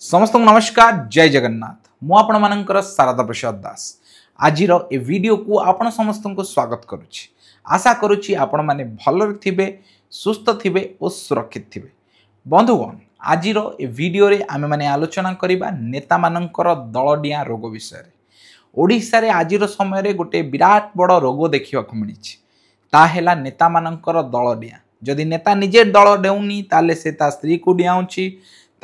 समस्त नमस्कार जय जगन्नाथ मु आपण मानकर शारदा प्रसाद दास आज ए वीडियो को आपण समस्त को स्वागत करुच्ची आशा करुच्ची आपण माने भल थिबे सुस्थ थिबे और सुरक्षित थिबे। बंधुगण आज ए वीडियो रे आमे माने आलोचना करिबा नेता मानकर दलडिया रोग विषय रे। ओडिशा रे आज समय रे गोटे विराट बड़ रोग देखिबा को मिलिछि ता हेला नेता मानकर दलडिया। जदि नेता निजे दल डेउनी ताले से ता स्त्री को डियाउछि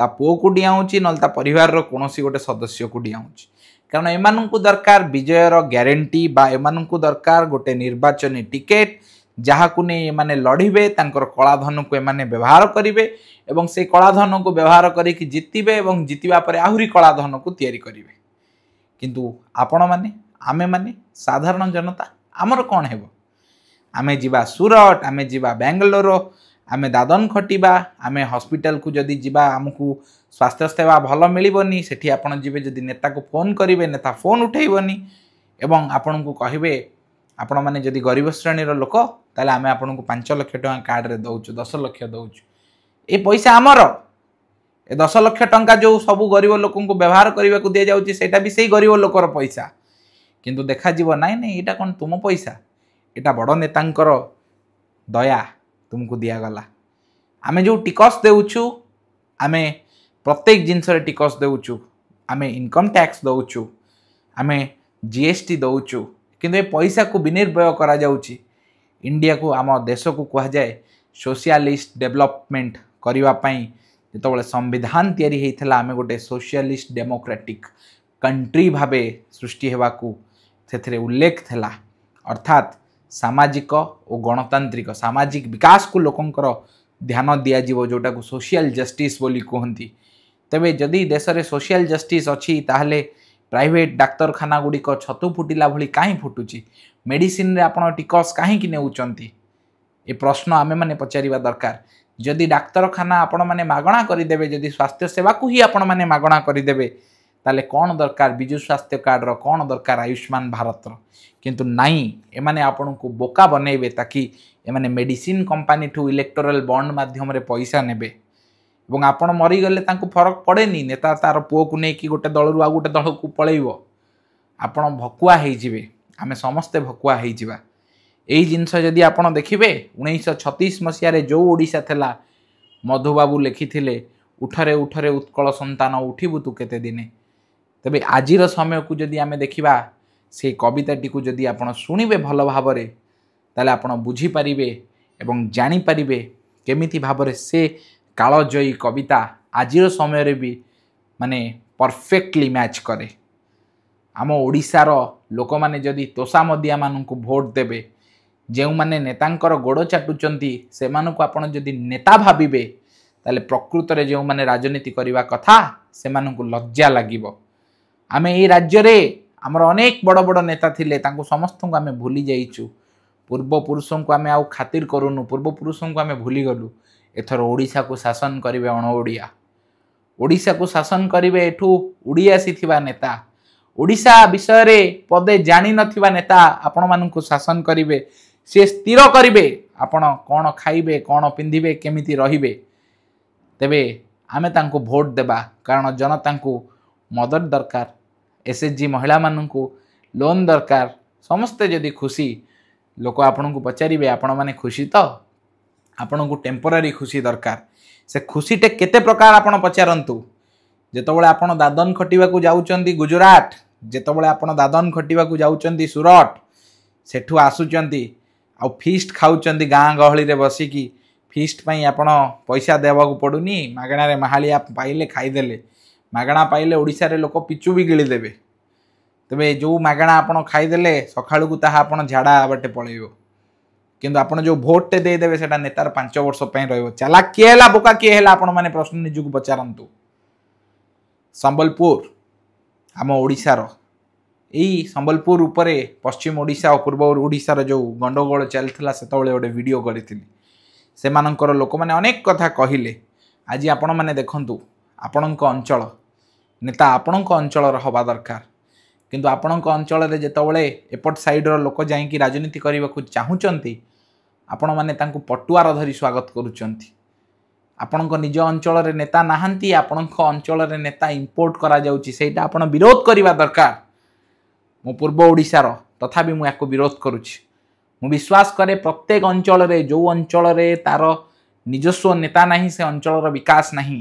ता पुओ को डियाउछि न ता परिवार रो कोनोसी गोटे सदस्य को डियाउछि कारण एमानंकु दरकार विजयर ग्यारंटी बा एमानंकु दरकार गोटे निर्वाचन टिकेट जहाकु ने माने लड़िबे तांकर कलाधन को एमाने व्यवहार करिवे एवं से कलाधन को व्यवहार करिकि जितिबे एवं जितिबा परे आहुरी कलाधन को तयारी करिवे। किंतु आपण माने आमे माने साधारण जनता आमर कोन हेबो आमे जिबा सूरत आमे जिबा बेंगलोर आमे दादन खटिबा आमे हॉस्पिटल को जदि जिबा आमको स्वास्थ्य सेवा भल मिलबनी सेठी आपण जिबे जदि नेता को फोन करिवे नेता फोन उठेइबनी एवं आपण को कहिबे आपण माने जदि गरीब श्रेणी रो लोक ताले आमे आपण को 5 लाख टका कार्ड रे दउछु 10 लाख दउछु ए पैसा हमर ए 10 लाख टका जो सब गरीब लोकन को व्यवहार करबा को दे जाउची सेटा भी सेही गरीब लोकर पैसा किंतु देखा जीव नाइ नै एटा कोन तुम पैसा एटा बड़ नेतांकर दया तुमको दिया गला। आमे जो टिकस देउछु आमे प्रत्येक जिनस रे टिकस देउछु आमे इनकम टैक्स दउछु आमे जीएसटी दउछु किंतु ए पैसा को विनिर्भय करा जाउची इंडिया को आम देश को कहा जाए सोशलिस्ट डेवलपमेंट करिवा पई जेतबेले संविधान तयारी हेइथला आमे गोटे सोशलिस्ट डेमोक्रेटिक कंट्री भाबे सृष्टि हेबा को सेथरे उल्लेख थला अर्थात सामाजिक और गणतांत्रिक सामाजिक विकास को लोकंकर ध्यान दिया जीवो जोटा को सोशल जस्टिस बोली कहती। तबे जदि देश में सोशल जस्टिस अच्छी ताहले प्राइवेट डाक्तरखाना गुड़िक छतु फुटिला भली कहीं फुटुची मेडिसिन रे आपण टिकस कहीं नेउचंती ए प्रश्न आमे माने पचारिबा दरकार। जदि डाक्तरखाना आपण माने मागणा करिदेबे जदि स्वास्थ्य सेवा को ही आपण माने मागणा करिदेबे ताले कौन दरकार विजु स्वास्थ्य कार्ड रो कौन दरकार आयुष्मान भारत रो किंतु नाई एमाने आपण को बोका बनेबे ताकि एमाने मेडिसिन कंपनी ठू इलेक्टोरल बॉन्ड माध्यम रे पैसा नेबे एवं आपण मरी गले तांको फरक पड़ेनी नेता तार पुओ को नहीं कि गोटे दल रु आ गोटे दल को पळेइबो आपण भकुआ हेइ जिवे आमे समस्ते भकुआ हेइ जिबा। एई जिंस जदि आपण देखिबे 1936 मसिया रे जो ओडिसा थेला मधुबाबू लिखिथिले उठरे उठरे उत्कल संतान उठिबु तु केते दिने। तबे आजिर समय को जदि आमे देखिबा से कविताटी को जदि आपण शुणिबे भल भावरे ताले आपण बुझी परिबे एवं जानी परिबे केमिति भावरे से कालजयी कविता आजिर समय रे भी माने परफेक्टली मैच करे। आम ओडिशार लोक माने जदि तोषामदिया मानकु भोट देबे जेउ माने नेतांकर गोड़ चाटुचंती से मानकु आपण जदि नेता भाबिबे ताले प्रकृत रे जेउ माने राजनीति करिवा कथा से मानकु लज्जा लागिबो। आमे ए राज्य रे आमर अनेक बड़ बड़ नेता थिले तांको समस्त को आमे भूली जाइछु पूर्व पुरुषों को आमे आउ खातिर करूनु पूर्व पुरुषों को आमे भूली गलु। एथर ओडिशा को शासन करिवे अण ओडिया ओडिशा को शासन करिवे एठू उड़िया सिथिबा नेता ओडिशा विषय रे पदे जानि नथिबा नेता आपण मानकु शासन करिवे से स्थिर करिवे आपण कोन खाइबे कोन पिंधिबे केमिति रहिबे। तेबे आमे तांको भोट देबा कारण जनता को मदद दरकार एसएचजी महिला मानकु लोन दरकार समस्ते जदि खुशी लोक आपण को पचारिबे आपण माने खुशी तो आपण को टेम्पररी खुशी दरकार से खुशीटे केते प्रकार आपण पचारंतु जेतबेले आपण दादन खटिबा को जाउचंती गुजरात जेतबेले आपण दादन खटिबा को जाउचंती सूरत सेठु आसुचंती आ फीस्ट खाउचंती गाँ गहली रे बसिकी फीस्ट पई आपण पैसा देबा को पडुनी मागणा रे महालिया पाइले खाइदेले मागणा पाइले ओडिशा रे लोक पिचु भी गिली देबे। तबे जो मागणा आपण खाइदेले सखाळु को ताहा आपण झाड़ा बाटे पळेइबो किंतु आपण जो भोट टे दे देबे सेटा नेतार 5 वर्ष पई रहइबो। चला के हला बोका के हला आपण माने प्रश्न निजुक पचारंतु। संबलपुर आम ओडिशा रो एई संबलपुर उपरे पश्चिम ओडिशा और पूर्व ओडिशा रो जो गंडगोल चलथिला सेतबेले ओडे वीडियो करिथिली से मानकर लोक माने अनेक कथा कहिले। आज आपण माने देखंतु आपणक अंचल नेता आपणक अंचल हवा दरकार किंतु आपणक अंचल रे जेतबेले एपट साइड रो लोक जाईकी राजनीति करबा को चाहुचंती आपण माने तांको पटुआर धरी स्वागत करूचंती ଆପଣଙ୍କ ନିଜ ଅଞ୍ଚଳରେ ନେତା ନାହାନ୍ତି, ଆପଣଙ୍କ ଅଞ୍ଚଳରେ ନେତା ଇମ୍ପୋର୍ଟ କରାଯାଉଛି, ସେଇଟା ଆପଣ ବିରୋଧ କରିବା ଦରକାର। ମୁଁ ପୂର୍ବ ଓଡ଼ିଶାର, ତଥାପି ମୁଁ ୟାକୁ ବିରୋଧ କରୁଛି। ମୁଁ ବିଶ୍ୱାସ କରେ ପ୍ରତ୍ୟେକ ଅଞ୍ଚଳରେ ଯେଉଁ ଅଞ୍ଚଳରେ ତାର ନିଜସ୍ୱ ନେତା ନାହିଁ ସେ ଅଞ୍ଚଳର ବିକାଶ ନାହିଁ।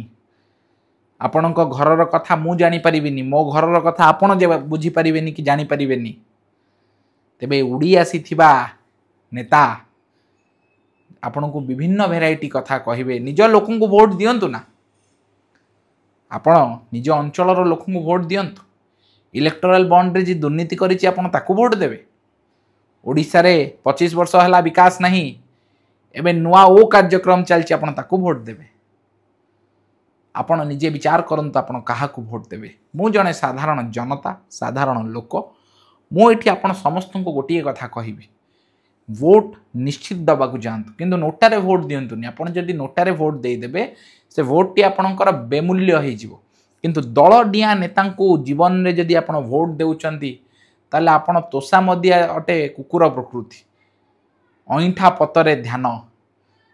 ଆପଣଙ୍କ ଘରର କଥା ମୁଁ ଜାଣିପାରିବିନି, ମୋ ଘରର କଥା ଆପଣ ବୁଝିପାରିବେନି କି ଜାଣିପାରିବେନି। ତେବେ ଉଡ଼ି ଆସିଥିବା ନେତା ଆପଣଙ୍କୁ ବିଭିନ୍ନ ଭେରାଇଟି କଥା କହିବେ। ନିଜ ଲୋକଙ୍କୁ ଭୋଟ ଦିଅନ୍ତୁ ନା, ଆପଣ ନିଜ ଅଞ୍ଚଳର ଲୋକଙ୍କୁ ଭୋଟ ଦିଅନ୍ତୁ। ଇଲେକ୍ଟୋରାଲ ବଣ୍ଡରେ ଯେ ଦୁର୍ନୀତି କରିଛି ଆପଣ ତାକୁ ଭୋଟ ଦେବେ। ଓଡ଼ିଶାରେ 25 ବର୍ଷ ହେଲା ବିକାଶ ନାହିଁ, ଏବେ ନୂଆ ଓ କାର୍ଯ୍ୟକ୍ରମ ଚାଲିଛି, ଆପଣ ତାକୁ ଭୋଟ ଦେବେ। ଆପଣ ନିଜେ ବିଚାର କରନ୍ତୁ ଆପଣ କାହାକୁ ଭୋଟ ଦେବେ। ମୁଁ ଜଣେ ସାଧାରଣ ଜନତା, ସାଧାରଣ ଲୋକ। ମୁଁ ଏଠି ଆପଣ ସମସ୍ତଙ୍କୁ ଗୋଟିଏ କଥା କହିବି, ଭୋଟ ନିଶ୍ଚିତ ଦେବାକୁ ଯାଆନ୍ତୁ, କିନ୍ତୁ ନୋଟାରେ ଭୋଟ ଦିଅନ୍ତୁନି। ଆପଣ ଯଦି ନୋଟାରେ ଭୋଟ ଦେଇଦେବେ ସେ ଭୋଟଟି ଆପଣଙ୍କର ବେମୂଲ୍ୟ ହେଇଯିବ। କିନ୍ତୁ ଦଳ ଡିଆଁ ନେତାଙ୍କୁ ଜୀବନରେ ଯଦି ଆପଣ ଭୋଟ ଦେଉଛନ୍ତି ତାହେଲେ ଆପଣ ତୋଷାମଦିଆ ଅଟେ କୁକୁର ପ୍ରକୃତି, ଅଇଁଠା ପତରେ ଧ୍ୟାନ।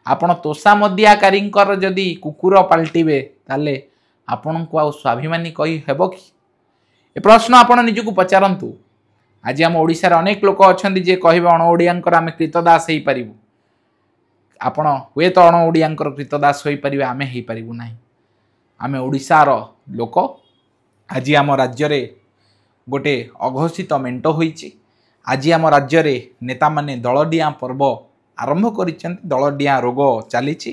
ଆପଣ ତୋଷାମଦିଆକାରୀଙ୍କର ଯଦି କୁକୁର ପାଲଟିବେ ତାହେଲେ ଆପଣଙ୍କୁ ଆଉ ସ୍ୱାଭିମାନୀ କହି ହେବ କି? ଏ ପ୍ରଶ୍ନ ଆପଣ ନିଜକୁ ପଚାରନ୍ତୁ। ଆଜି ଆମ ଓଡ଼ିଶାରେ ଅନେକ ଲୋକ ଅଛନ୍ତି ଯେ କହିବେ ଅଣ ଓଡ଼ିଆଙ୍କର ଆମେ କ୍ରୀତଦାସ ହେଇପାରିବୁ। ଆପଣ ହୁଏତ ଅଣ ଓଡ଼ିଆଙ୍କର କ୍ରୀତଦାସ ହୋଇପାରିବେ, ଆମେ ହେଇପାରିବୁ ନାହିଁ। ଆମେ ଓଡ଼ିଶାର ଲୋକ। ଆଜି ଆମ ରାଜ୍ୟରେ ଗୋଟେ ଅଘୋଷିତ ମେଣ୍ଟ ହୋଇଛି। ଆଜି ଆମ ରାଜ୍ୟରେ ନେତାମାନେ ଦଳଡିଆଁ ପର୍ବ ଆରମ୍ଭ କରିଛନ୍ତି, ଦଳଡିଆଁ ରୋଗ ଚାଲିଛି।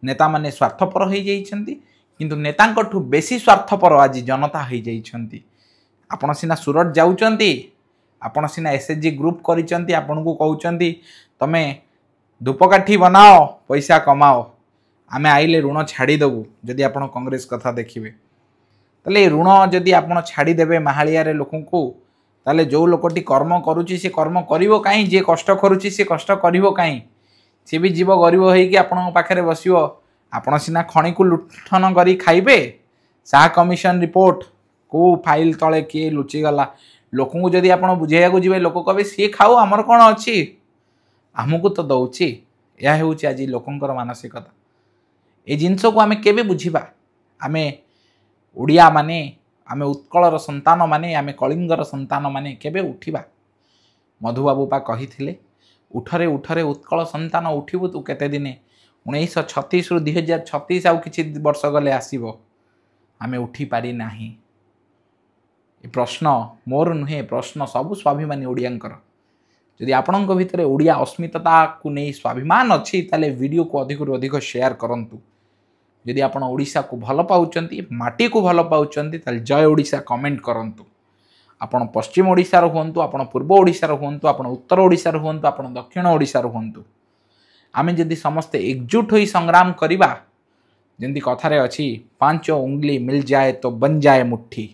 ନେତାମାନେ ସ୍ୱାର୍ଥପର ହୋଇଯାଇଛନ୍ତି, କିନ୍ତୁ ନେତାଙ୍କଠୁ ବେଶୀ ସ୍ୱାର୍ଥପର ଆଜି ଜନତା ହୋଇଯାଇଛନ୍ତି। ଆପଣ ସିନା ସୁରଟ ଯାଉଛନ୍ତି, ଆପଣ ସିନା ଏସ୍ଏଚ୍ଜି ଗ୍ରୁପ୍ କରିଛନ୍ତି, ଆପଣଙ୍କୁ କହୁଛନ୍ତି ତମେ ଧୂପକାଠି ବନାଅ, ପଇସା କମାଅ, ଆମେ ଆଇଲେ ଋଣ ଛାଡ଼ିଦେବୁ। ଯଦି ଆପଣ କଂଗ୍ରେସ କଥା ଦେଖିବେ ତାହେଲେ ଋଣ ଯଦି ଆପଣ ଛାଡ଼ିଦେବେ ମାହାଳିଆରେ ଲୋକଙ୍କୁ, ତାହେଲେ ଯେଉଁ ଲୋକଟି କର୍ମ କରୁଛି ସେ କର୍ମ କରିବ କାହିଁ? ଯିଏ କଷ୍ଟ କରୁଛି ସେ କଷ୍ଟ କରିବ କାହିଁ? ସିଏ ବି ଯିବ ଗରିବ ହେଇକି ଆପଣଙ୍କ ପାଖରେ ବସିବ। ଆପଣ ସିନା ଖଣିକୁ ଲୁଣ୍ଠନ କରି ଖାଇବେ। ଶାହା କମିଶନ ରିପୋର୍ଟ କେଉଁ ଫାଇଲ ତଳେ କିଏ ଲୁଚିଗଲା, ଲୋକଙ୍କୁ ଯଦି ଆପଣ ବୁଝେଇବାକୁ ଯିବେ ଲୋକ କହିବେ ସିଏ ଖାଉ, ଆମର କ'ଣ ଅଛି, ଆମକୁ ତ ଦେଉଛି। ଏହା ହେଉଛି ଆଜି ଲୋକଙ୍କର ମାନସିକତା। ଏ ଜିନିଷକୁ ଆମେ କେବେ ବୁଝିବା? ଆମେ ଓଡ଼ିଆ ମାନେ, ଆମେ ଉତ୍କଳର ସନ୍ତାନ ମାନେ, ଆମେ କଳିଙ୍ଗର ସନ୍ତାନ ମାନେ କେବେ ଉଠିବା? ମଧୁବାବୁ ପା କହିଥିଲେ, ଉଠରେ ଉଠରେ ଉତ୍କଳ ସନ୍ତାନ ଉଠିବୁ ତୁ କେତେ ଦିନେ। 1936ରୁ 2036 ଆଉ କିଛି ବର୍ଷ ଗଲେ ଆସିବ, ଆମେ ଉଠିପାରି ନାହିଁ। ଏ ପ୍ରଶ୍ନ ମୋର ନୁହେଁ, ପ୍ରଶ୍ନ ସବୁ ସ୍ୱାଭିମାନୀ ଓଡ଼ିଆଙ୍କର। ଯଦି ଆପଣଙ୍କ ଭିତରେ ଓଡ଼ିଆ ଅସ୍ମିତାକୁ ନେଇ ସ୍ୱାଭିମାନ ଅଛି ତାହେଲେ ଭିଡ଼ିଓକୁ ଅଧିକରୁ ଅଧିକ ସେୟାର କରନ୍ତୁ। ଯଦି ଆପଣ ଓଡ଼ିଶାକୁ ଭଲ ପାଉଛନ୍ତି, ମାଟିକୁ ଭଲ ପାଉଛନ୍ତି, ତାହେଲେ ଜୟ ଓଡ଼ିଶା କମେଣ୍ଟ କରନ୍ତୁ। ଆପଣ ପଶ୍ଚିମ ଓଡ଼ିଶାର ହୁଅନ୍ତୁ, ଆପଣ ପୂର୍ବ ଓଡ଼ିଶାର ହୁଅନ୍ତୁ, ଆପଣ ଉତ୍ତର ଓଡ଼ିଶାର ହୁଅନ୍ତୁ, ଆପଣ ଦକ୍ଷିଣ ଓଡ଼ିଶାର ହୁଅନ୍ତୁ, ଆମେ ଯଦି ସମସ୍ତେ ଏକଜୁଟ ହୋଇ ସଂଗ୍ରାମ କରିବା, ଯେମିତି କଥାରେ ଅଛି 5 ଉଙ୍ଗଲି ମିଲଯାଏ ତ ବନଯାଏ ମୁଠି,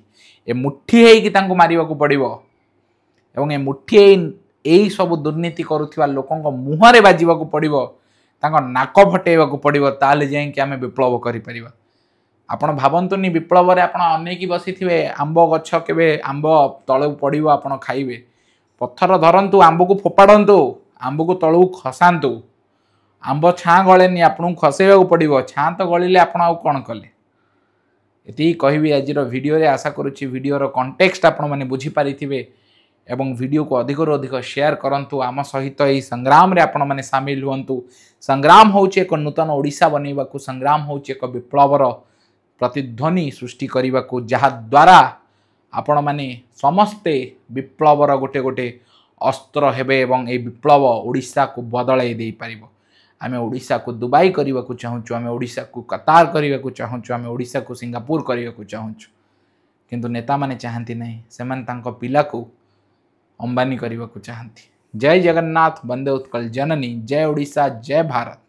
ଏ ମୁଠି ହେଇକି ତାଙ୍କୁ ମାରିବାକୁ ପଡ଼ିବ ଏବଂ ଏ ମୁଠି ଏଇ ସବୁ ଦୁର୍ନୀତି କରୁଥିବା ଲୋକଙ୍କ ମୁହଁରେ ବାଜିବାକୁ ପଡ଼ିବ, ତାଙ୍କ ନାକ ଫଟେଇବାକୁ ପଡ଼ିବ, ତାହେଲେ ଯାଇକି ଆମେ ବିପ୍ଳବ କରିପାରିବା। ଆପଣ ଭାବନ୍ତୁନି ବିପ୍ଳବରେ ଆପଣ ଅନେଇକି ବସିଥିବେ ଆମ୍ବ ଗଛ କେବେ ଆମ୍ବ ତଳକୁ ପଡ଼ିବ ଆପଣ ଖାଇବେ। ପଥର ଧରନ୍ତୁ, ଆମ୍ବକୁ ଫୋପାଡ଼ନ୍ତୁ, ଆମ୍ବକୁ ତଳକୁ ଖସାନ୍ତୁ। ଆମ୍ବ ଛାଁ ଗଳେନି, ଆପଣଙ୍କୁ ଖସେଇବାକୁ ପଡ଼ିବ। ଛାଁ ତ ଗଳିଲେ ଆପଣ ଆଉ କ'ଣ କଲେ? ଏତିକି କହିବି ଆଜିର ଭିଡ଼ିଓରେ। ଆଶା କରୁଛି ଭିଡ଼ିଓର କଣ୍ଟେକ୍ସଟ ଆପଣମାନେ ବୁଝିପାରିଥିବେ ଏବଂ ଭିଡ଼ିଓକୁ ଅଧିକରୁ ଅଧିକ ସେୟାର କରନ୍ତୁ। ଆମ ସହିତ ଏହି ସଂଗ୍ରାମରେ ଆପଣମାନେ ସାମିଲ ହୁଅନ୍ତୁ। ସଂଗ୍ରାମ ହେଉଛି ଏକ ନୂତନ ଓଡ଼ିଶା ବନେଇବାକୁ, ସଂଗ୍ରାମ ହେଉଛି ଏକ ବିପ୍ଳବର ପ୍ରତିଧ୍ୱନି ସୃଷ୍ଟି କରିବାକୁ, ଯାହାଦ୍ୱାରା ଆପଣମାନେ ସମସ୍ତେ ବିପ୍ଳବର ଗୋଟେ ଗୋଟେ ଅସ୍ତ୍ର ହେବେ ଏବଂ ଏହି ବିପ୍ଳବ ଓଡ଼ିଶାକୁ ବଦଳାଇ ଦେଇପାରିବ। ଆମେ ଓଡ଼ିଶାକୁ ଦୁବାଇ କରିବାକୁ ଚାହୁଁଛୁ, ଆମେ ଓଡ଼ିଶାକୁ କତାର କରିବାକୁ ଚାହୁଁଛୁ, ଆମେ ଓଡ଼ିଶାକୁ ସିଙ୍ଗାପୁର କରିବାକୁ ଚାହୁଁଛୁ, କିନ୍ତୁ ନେତାମାନେ ଚାହାନ୍ତି ନାହିଁ। ସେମାନେ ତାଙ୍କ ପିଲାକୁ ଅମ୍ବାନୀ କରିବାକୁ ଚାହାନ୍ତି। ଜୟ ଜଗନ୍ନାଥ, ବନ୍ଦେ ଉତ୍କଳ ଜନନୀ, ଜୟ ଓଡ଼ିଶା, ଜୟ ଭାରତ।